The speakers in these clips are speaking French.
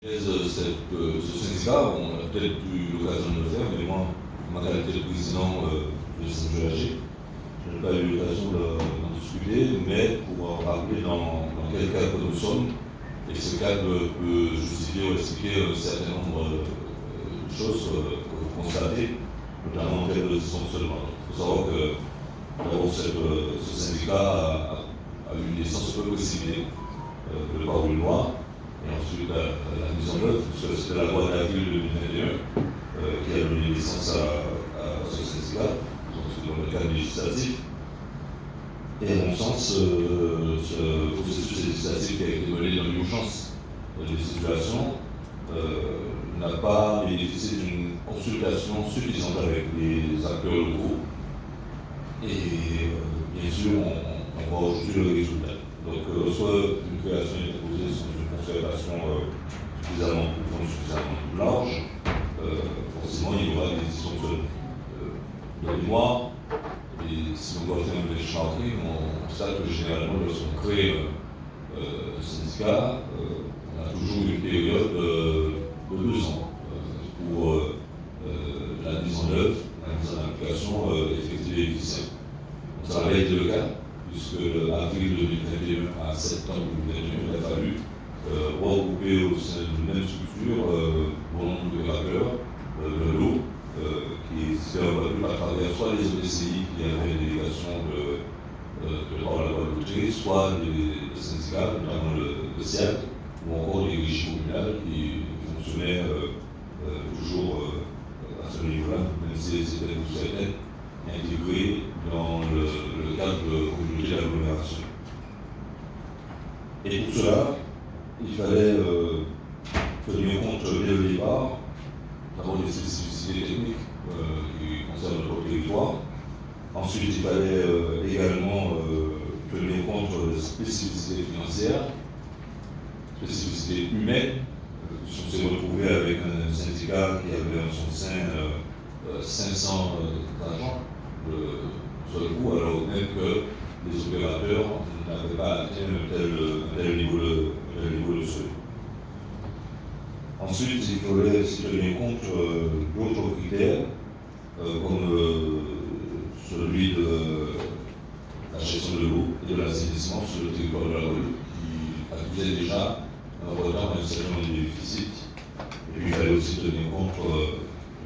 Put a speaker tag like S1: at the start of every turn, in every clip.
S1: Ce syndicat, on a peut-être eu l'occasion de le faire, mais moi, en ma qualité de président de Saint-Georges, je n'ai pas eu l'occasion d'en discuter, mais pour en rappeler dans quel cadre nous sommes, et ce cadre peut justifier ou expliquer un certain nombre de choses que vous constatez, notamment en termes de dysfonctionnement. Il faut savoir que d'abord, ce syndicat a eu une naissance peu précipitée de par une loi, et ensuite la mise en œuvre, puisque c'était la loi d'avril 2021 qui a donné naissance à ce syndicat, donc dans le cadre législatif. Et à mon sens, ce processus législatif qui a été mené dans l'urgence des situations n'a pas bénéficié d'une consultation suffisante avec les acteurs locaux. Et bien sûr, on voit aujourd'hui le résultat. Donc, soit une création est posée sans une concertation suffisamment profonde, suffisamment large, forcément il y aura des dysfonctionnements. Dans les mois, et si on doit faire une benchmarking, on constate que généralement, lorsqu'on crée un syndicat, on a toujours une période de 2 ans pour la mise en œuvre, la mise en application effective et efficiente. Ça avait été le cas, puisque avril 2021 à septembre 2021, il a fallu regrouper au sein d'une même structure bon nombre d'opérateurs de l'eau qui existaient en Guadeloupe à travers soit les ODCI qui avaient une délégation de par la Guadeloupe, soit des syndicats, notamment le CIAC, ou encore des régies communales qui fonctionnaient toujours à ce niveau-là, même si c'était pour certaines intégrés dans le cadre de communauté d'agglomération. Et pour cela, il fallait tenir compte dès le départ, d'abord des spécificités techniques qui concernent notre territoire. Ensuite, il fallait également tenir compte des spécificités financières, spécificités humaines. On s'est retrouvé avec un syndicat qui avait en son sein 500 agents sur le coup, alors même que les opérateurs n'avaient pas atteint un tel niveau de seuil. Ensuite, il fallait aussi tenir compte d'autres critères, comme celui de la gestion de l'eau et de l'assainissement sur le territoire de la Guadeloupe, qui accusait déjà un retard et un certain nombre de déficits. Et puis il fallait aussi tenir compte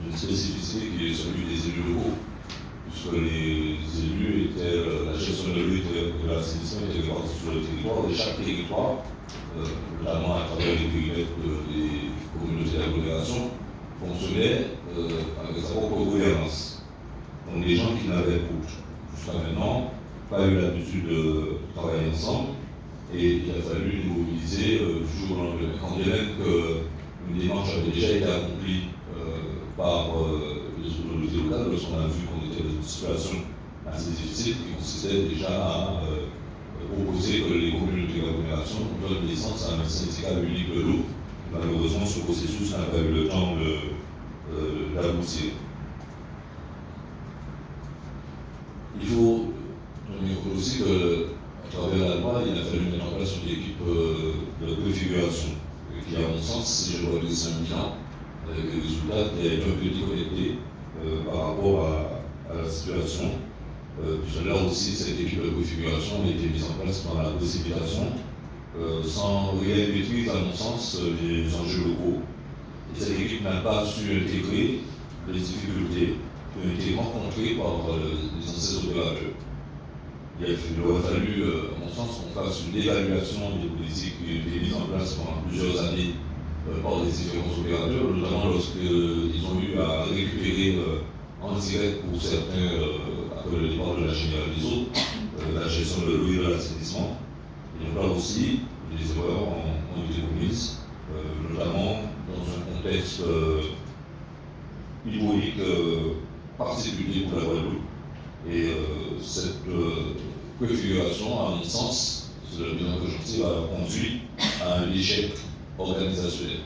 S1: d'une spécificité qui est celui des élus locaux, puisque les élus étaient, la gestion de l'eau et de l'assainissement était répartie sur le territoire, et chaque territoire, notamment à travers les périmètres des communautés d'agglomération, fonctionnait avec sa propre gouvernance. Donc des gens qui n'avaient jusqu'à maintenant pas eu l'habitude de travailler ensemble, et il a fallu les mobiliser du jour au lendemain. Quand bien même qu'une démarche avait déjà été accomplie par les autorités locales, lorsqu'on a vu qu'on était dans une situation assez difficile, qui consistait déjà à proposer que les communautés d'agglomération donnent naissance à un syndicat unique de l'eau. Malheureusement, ce processus n'a pas eu le temps d'aboutir. Il faut tenir compte aussi qu'à travers la loi, il a fallu mettre en place une équipe de préfiguration, qui, à mon sens, si je vois les 5 ans, avec des résultats qui est un peu déconnecté par rapport à la situation. Puisque là aussi, cette équipe de préfiguration a été mise en place dans la précipitation, sans réelle maîtrise, à mon sens, des enjeux locaux. Et cette équipe n'a pas su intégrer les difficultés qui ont été rencontrées par les anciens opérateurs. Il aurait fallu, à mon sens, qu'on fasse une évaluation des politiques qui ont été mises en place pendant plusieurs années par les différents opérateurs, notamment lorsqu'ils ont eu à récupérer en direct pour certains, après le départ de la générale des eaux, la gestion de l'eau et de l'assainissement. Et donc là aussi, les erreurs ont été commises, notamment dans un contexte hydraulique particulier pour la Guadeloupe. Et cette préfiguration, à mon sens, c'est le bilan que j'en tire, a conduit à un échec organisationnel.